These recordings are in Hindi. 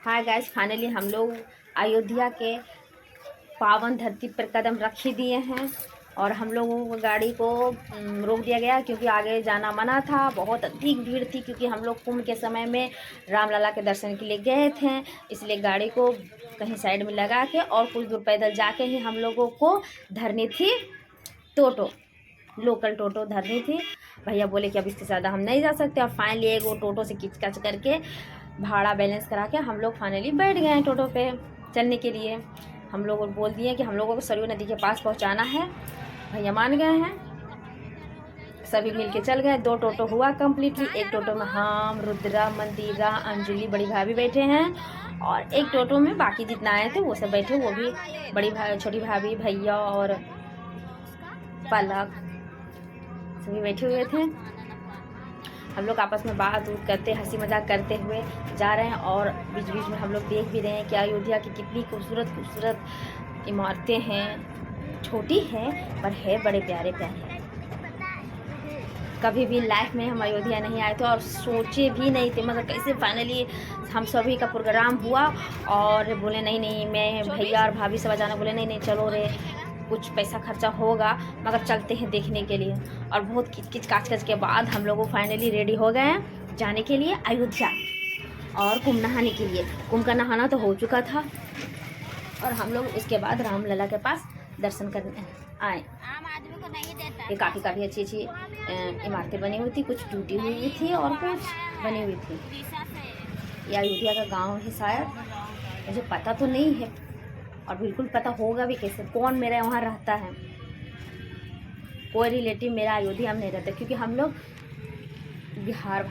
हाय गाइस, फाइनली हम लोग अयोध्या के पावन धरती पर कदम रख ही दिए हैं। और हम लोगों को गाड़ी को रोक दिया गया क्योंकि आगे जाना मना था। बहुत अधिक भीड़ थी क्योंकि हम लोग कुंभ के समय में रामलला के दर्शन के लिए गए थे, इसलिए गाड़ी को कहीं साइड में लगा के और कुछ दूर पैदल जाके ही हम लोगों को धरनी थी टोटो, लोकल टोटो धरनी थी। भैया बोले कि अब इससे ज़्यादा हम नहीं जा सकते। और फाइनली एक वो टोटो से किचकच करके भाड़ा बैलेंस करा के हम लोग फाइनली बैठ गए हैं टोटो पे चलने के लिए। हम लोग बोल दिए कि हम लोगों को सरयू नदी के पास पहुंचाना है। भैया मान गए हैं, सभी मिलके चल गए। 2 टोटो हुआ कम्प्लीटली। एक टोटो में हम, रुद्रा, मंदिरा, अंजलि, बड़ी भाभी बैठे हैं और एक टोटो में बाकी जितना आए थे वो सब बैठे, वो भी बड़ी भाभी, छोटी भाभी, भैया और पलक सभी बैठे हुए थे। हम लोग आपस में बात उत करते, हंसी मजाक करते हुए जा रहे हैं और बीच बीच में हम लोग देख भी रहे हैं कि अयोध्या की कितनी खूबसूरत खूबसूरत इमारतें हैं। छोटी हैं पर है बड़े प्यारे प्यारे। कभी भी लाइफ में हम अयोध्या नहीं आए थे और सोचे भी नहीं थे, मगर कैसे फाइनली हम सभी का प्रोग्राम हुआ और बोले नहीं मैं, भैया और भाभी सब जाना, बोले नहीं चलो रे, कुछ पैसा खर्चा होगा मगर चलते हैं देखने के लिए। और बहुत किच काच के बाद हम लोग फाइनली रेडी हो गए हैं जाने के लिए अयोध्या और कुंभ नहाने के लिए। कुंभ का नहाना तो हो चुका था और हम लोग उसके बाद रामलला के पास दर्शन करने आए। ये काफ़ी अच्छी इमारतें बनी हुई थी, कुछ टूटी हुई थी और कुछ बनी हुई थी। ये अयोध्या का गांव है शायद, मुझे पता तो नहीं है और बिल्कुल पता होगा भी कैसे, कौन मेरा वहाँ रहता है। कोई रिलेटिव मेरा अयोध्या में नहीं रहता क्योंकि हम लोग बिहार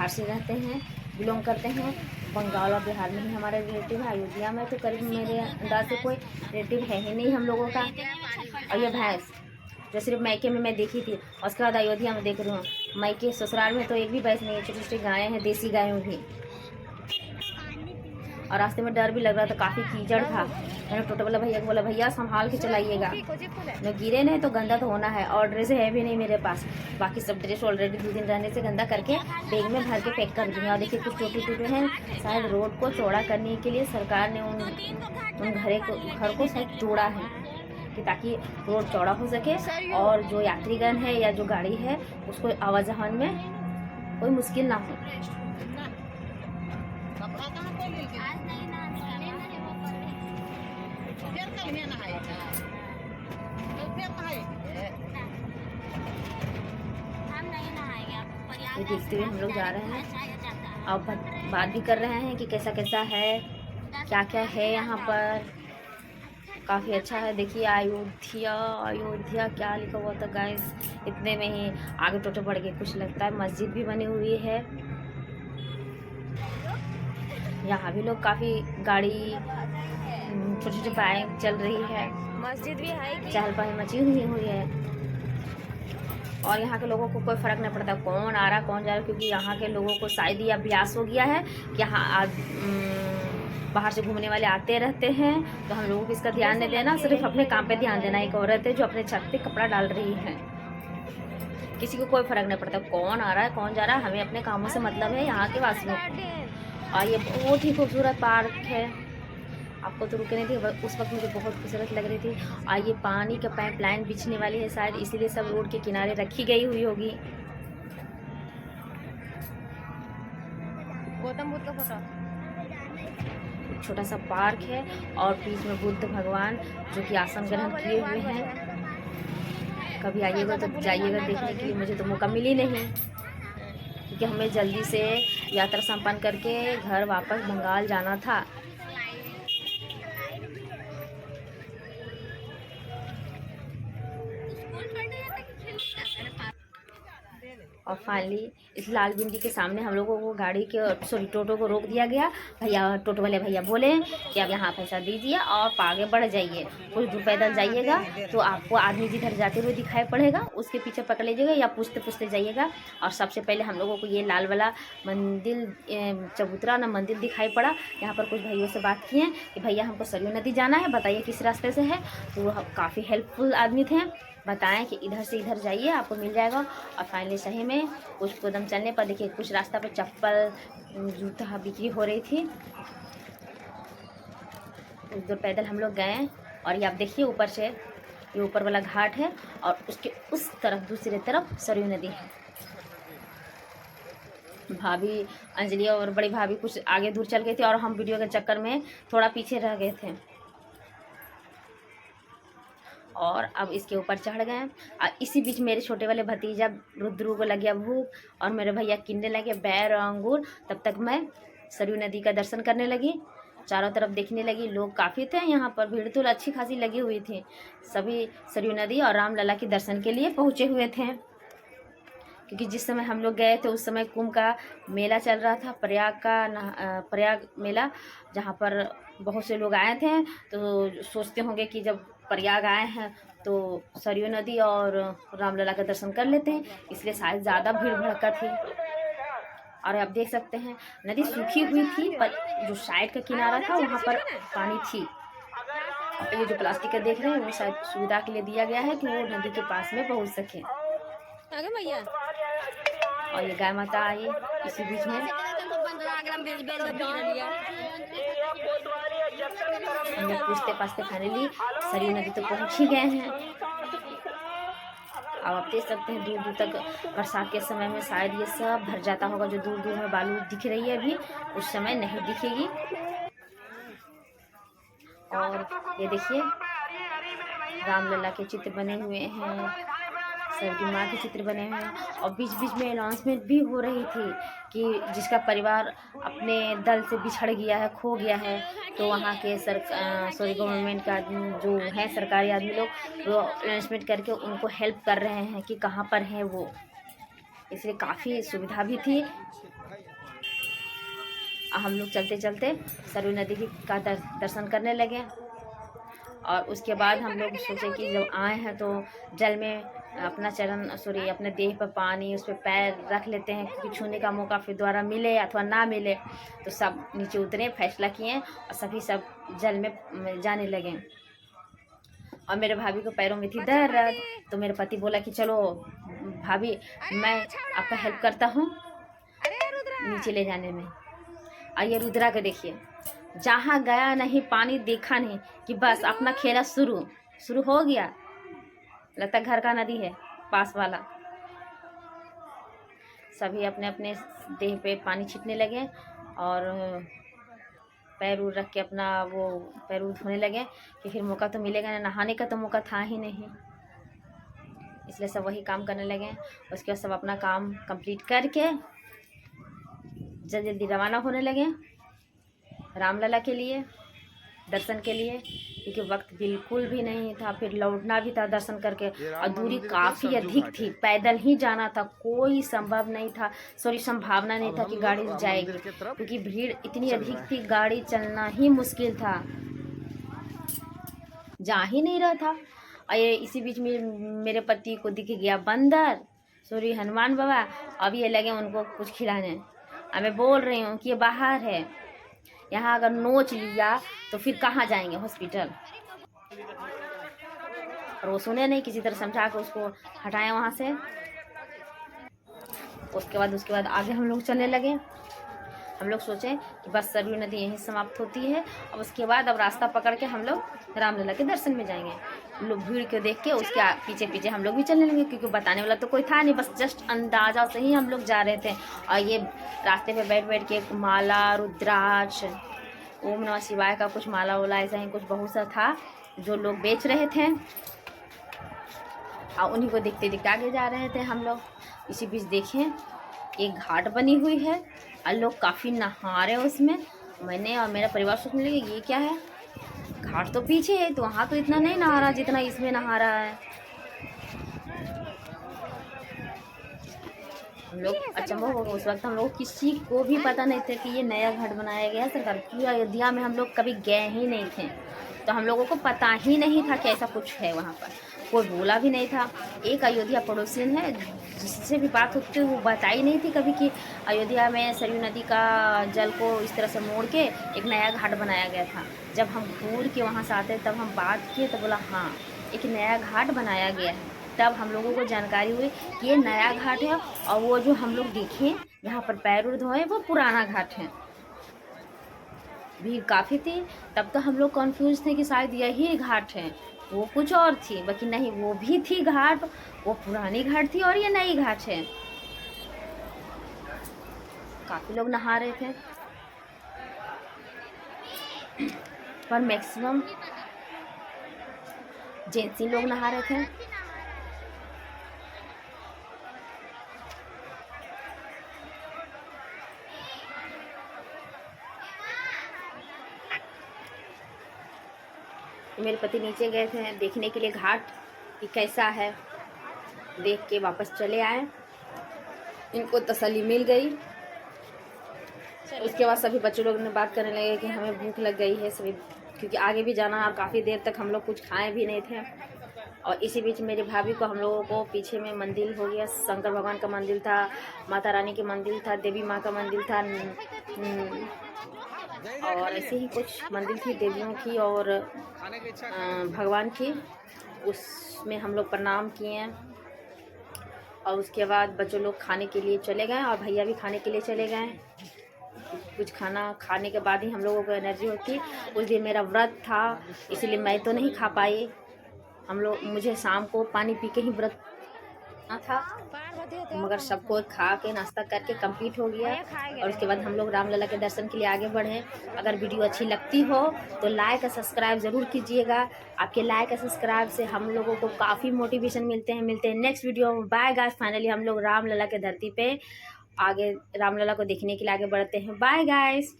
से रहते हैं, बिलोंग करते हैं। बंगाल और बिहार में ही हमारा रिलेटिव है। अयोध्या में तो करीब मेरे अंदाज से कोई रिलेटिव है ही नहीं हम लोगों का। और ये भैंस जो सिर्फ मैके में मैं देखी थी और उसके बाद अयोध्या में देख रही हूँ। मैके ससुराल में तो एक भी भैंस नहीं है, छोटी छोटी गायें हैं, देसी गायें भी। और रास्ते में डर भी लग रहा था, काफ़ी कीचड़ था। मैंने टोटो वाला भैया को बोला, भैया संभाल के चलाइएगा, न गिरे नहीं तो गंदा तो होना है। और ड्रेस है भी नहीं मेरे पास, बाकी सब ड्रेस ऑलरेडी 2 दिन रहने से गंदा करके बैग में भर के पैक कर दिए। और देखिए कुछ टूटे हैं, शायद रोड को चौड़ा करने के लिए सरकार ने उन घर को शायद तोड़ा है कि ताकि रोड चौड़ा हो सके और जो यात्रीगण है या जो गाड़ी है उसको आवाजाही में कोई मुश्किल ना हो। ये देखते हुए हम लोग जा रहे हैं और बात भी कर रहे हैं कि कैसा है, क्या है यहाँ पर। काफ़ी अच्छा है। देखिए अयोध्या क्या लिखा हुआ था गाइस, इतने में ही आगे टोटो बढ़ के कुछ लगता है मस्जिद भी बनी हुई है। यहाँ भी लोग काफ़ी गाड़ी, छोटे छोटे बाइक चल रही है, मस्जिद भी है, चहल पहल मची हुई है। और यहाँ के लोगों को कोई फ़र्क नहीं पड़ता कौन आ रहा कौन जा रहा, क्योंकि यहाँ के लोगों को शायद ये अभ्यास हो गया है कि यहाँ बाहर से घूमने वाले आते रहते हैं। तो हम लोगों को इसका ध्यान नहीं देना, सिर्फ अपने काम पे ध्यान देना। एक औरत है जो अपने छत पे कपड़ा डाल रही है, किसी को कोई फ़र्क नहीं पड़ता कौन आ रहा है कौन जा रहा है, हमें अपने कामों से मतलब है यहाँ के वासियों को। और ये बहुत ही खूबसूरत पार्क है, आपको तो रुके नहीं थी, उस वक्त मुझे बहुत खूबसूरत लग रही थी। और ये पानी का पाइप लाइन बिछने वाली है शायद, इसीलिए सब रोड के किनारे रखी गई हुई होगी। गौतम बुद्ध का फोटो, छोटा सा पार्क है और बीच में बुद्ध भगवान जो कि आसन ग्रहण किए हुए हैं। कभी आइएगा तो जाइएगा देखने के लिए, मुझे तो मौका मिली नहीं क्योंकि हमें जल्दी से यात्रा संपन्न करके घर वापस बंगाल जाना था। और फाइनली इस लाल बिंदी के सामने हम लोगों को गाड़ी के टोटो को रोक दिया गया। टोटो वाले भैया बोले कि अब यहाँ पैसा दीजिए और आगे बढ़ जाइए, कुछ दूर पैदल जाइएगा तो आपको आदमी जिधर जाते हुए दिखाई पड़ेगा उसके पीछे पकड़ लीजिएगा या पूछते जाइएगा। और सबसे पहले हम लोगों को ये लाल वाला मंदिर, चबूतरा ना मंदिर दिखाई पड़ा। यहाँ पर कुछ भाइयों से बात किए कि भैया हमको सरयू नदी जाना है, बताइए किस रास्ते से है। तो काफ़ी हेल्पफुल आदमी थे, बताएं कि इधर से इधर जाइए आपको मिल जाएगा। और फाइनली सही में कुछ कदम चलने पर देखिए कुछ रास्ता पर चप्पल जूता बिक्री हो रही थी। कुछ दूर पैदल हम लोग गए और ये आप देखिए ऊपर से ये ऊपर वाला घाट है और उसके उस तरफ दूसरी तरफ सरयू नदी है। भाभी अंजलि और बड़ी भाभी कुछ आगे दूर चल गई थी और हम वीडियो के चक्कर में थोड़ा पीछे रह गए थे और अब इसके ऊपर चढ़ गए। इसी बीच मेरे छोटे वाले भतीजा रुद्रू को लग गया भूख और मेरे भैया किनने लगे बैर और अंगूर। तब तक मैं सरयू नदी का दर्शन करने लगी, चारों तरफ देखने लगी। लोग काफ़ी थे यहाँ पर, भीड़ तो अच्छी खासी लगी हुई थी। सभी सरयू नदी और रामलला के दर्शन के लिए पहुँचे हुए थे, क्योंकि जिस समय हम लोग गए थे उस समय कुंभ का मेला चल रहा था, प्रयाग मेला, जहाँ पर बहुत से लोग आए थे। तो सोचते होंगे कि जब प्रयाग आए हैं तो सरयू नदी और रामलला का दर्शन कर लेते हैं, इसलिए शायद ज़्यादा भीड़ भड़का थी। और आप देख सकते हैं नदी सूखी हुई थी, पर जो साइड का किनारा था वहाँ पर पानी थी। ये जो प्लास्टिक का देख रहे हैं वो शायद सुविधा के लिए दिया गया है कि वो नदी के पास में पहुँच सके। और ये गाय माता आई इसी बीच में। हम लोग पूछते पाछते फाइनली सरयू नदी तो पहुँच ही गए हैं। अब आप देख सकते हैं दूर दूर तक बरसात के समय में शायद ये सब भर जाता होगा। जो दूर दूर में बालू दिख रही है अभी उस समय नहीं दिखेगी। और ये देखिए रामलला के चित्र बने हुए हैं, सरयू माँ के चित्र बने हुए हैं। और बीच बीच में अनाउंसमेंट भी हो रही थी कि जिसका परिवार अपने दल से बिछड़ गया है, खो गया है, तो वहाँ के गवर्नमेंट का जो है सरकारी आदमी लोग वो अनाउंसमेंट करके उनको हेल्प कर रहे हैं कि कहाँ पर हैं वो, इसलिए काफ़ी सुविधा भी थी। हम लोग चलते चलते सरयू नदी का दर्शन करने लगे। और उसके बाद हम लोग सोचे कि जब आए हैं तो जल में अपना अपने देह पर पानी उस पर पैर रख लेते हैं, क्योंकि छूने का मौका फिर दोबारा मिले अथवा ना मिले। तो सब नीचे उतरे, फैसला किए और सभी सब जल में जाने लगे। और मेरे भाभी को पैरों में थी दर्द, तो मेरे पति बोला कि चलो भाभी मैं आपका हेल्प करता हूँ नीचे ले जाने में। और ये रुद्रा को देखिए, जहाँ गया नहीं पानी देखा नहीं कि बस अपना खेला शुरू हो गया। लगता घर का नदी है पास वाला। सभी अपने अपने देह पे पानी छिटने लगे और पैर उड़ रख के अपना वो पैर उड़ धोने लगे कि फिर मौका तो मिलेगा ना, नहाने का तो मौका था ही नहीं, इसलिए सब वही काम करने लगे। उसके बाद सब अपना काम कंप्लीट करके जल्दी रवाना होने लगे रामलला के लिए, दर्शन के लिए, क्योंकि वक्त बिल्कुल भी नहीं था, फिर लौटना भी था दर्शन करके। और दूरी काफ़ी अधिक थी, पैदल ही जाना था, कोई संभावना नहीं था कि गाड़ी जाएगी, क्योंकि भीड़ इतनी अधिक थी, गाड़ी चलना ही मुश्किल था, जा ही नहीं रहा था। और ये इसी बीच में मेरे पति को दिख गया बंदर, हनुमान बाबा। अब ये लगे उनको कुछ खिलाने। अब मैं बोल रही हूँ कि ये बाहर है, यहाँ अगर नोच लिया तो फिर कहाँ जाएंगे हॉस्पिटल। और वो सुने नहीं, किसी तरह समझा के उसको हटाए वहाँ से। उसके बाद आगे हम लोग चलने लगे। हम लोग सोचे कि बस सरयू नदी यहीं समाप्त होती है, और उसके बाद अब रास्ता पकड़ के हम लोग रामलला के दर्शन में जाएंगे। लोग भीड़ को देख के उसके पीछे पीछे हम लोग भी चलने लगे, क्योंकि बताने वाला तो कोई था नहीं, बस जस्ट अंदाजा से ही हम लोग जा रहे थे। और ये रास्ते पे बैठ बैठ के माला, रुद्राक्ष, ओम नमः शिवाय का कुछ माला वाला ऐसा ही कुछ बहुत सा था जो लोग बेच रहे थे, और उन्हीं को देखते देखते आगे जा रहे थे हम लोग। इसी बीच देखें एक घाट बनी हुई है और लोग काफ़ी नहा रहे हैं उसमें। मैंने और मेरा परिवार सोचने लगे ये क्या है, घाट तो पीछे है, तो वहाँ तो इतना नहीं नहा रहा जितना इसमें नहा रहा है। हम लोग अचंभव हो गया। उस वक्त हम लोग किसी को भी पता नहीं था कि ये नया घाट बनाया गया है सरकार की। अयोध्या में हम लोग कभी गए ही नहीं थे, तो हम लोगों को पता ही नहीं था कि ऐसा कुछ है वहाँ पर, कोई बोला भी नहीं था। एक अयोध्या पड़ोसिन है जिससे भी बात होती वो बताई नहीं थी कभी कि अयोध्या में सरयू नदी का जल को इस तरह से मोड़ के एक नया घाट बनाया गया था। जब हम घूर के वहाँ से आते तब हम बात किए तो बोला हाँ एक नया घाट बनाया गया है। तब हम लोगों को जानकारी हुई कि ये नया घाट है, और वो जो हम लोग देखे यहाँ पर पैर उर धोए वो पुराना घाट है। भीड़ काफ़ी थी, तब तो हम लोग कंफ्यूज थे कि शायद यही घाट है, वो कुछ और थी, बाकी नहीं, वो भी थी घाट, वो पुरानी घाट थी और ये नई घाट है। काफ़ी लोग नहा रहे थे, पर मैक्सिमम जेंट्स ही लोग नहा रहे थे। मेरे पति नीचे गए थे देखने के लिए घाट कि कैसा है, देख के वापस चले आए। इनको तसल्ली मिल गई। उसके बाद सभी बच्चों लोग ने बात करने लगे कि हमें भूख लग गई है सभी, क्योंकि आगे भी जाना और काफ़ी देर तक हम लोग कुछ खाए भी नहीं थे। और इसी बीच मेरी भाभी को, हम लोगों को पीछे में मंदिर हो गया, शंकर भगवान का मंदिर था, माता रानी के मंदिर था, देवी माँ का मंदिर था, और ऐसे ही कुछ मंदिर थी देवियों की और भगवान की। उसमें हम लोग प्रणाम किए और उसके बाद बच्चों लोग खाने के लिए चले गए और भैया भी खाने के लिए चले गए। कुछ खाना खाने के बाद ही हम लोगों को एनर्जी होती। उस दिन मेरा व्रत था, इसलिए मैं तो नहीं खा पाई। मुझे शाम को पानी पी के ही व्रत था, मगर सबको खा के नाश्ता करके कंप्लीट हो गया। और उसके बाद हम लोग रामलला के दर्शन के लिए आगे बढ़े। अगर वीडियो अच्छी लगती हो तो लाइक और सब्सक्राइब ज़रूर कीजिएगा। आपके लाइक और सब्सक्राइब से हम लोगों को काफ़ी मोटिवेशन मिलते हैं। नेक्स्ट वीडियो में। बाय गाइस, फाइनली हम लोग रामलला के धरती पे आगे रामलला को देखने के लिए आगे बढ़ते हैं। Bye guys.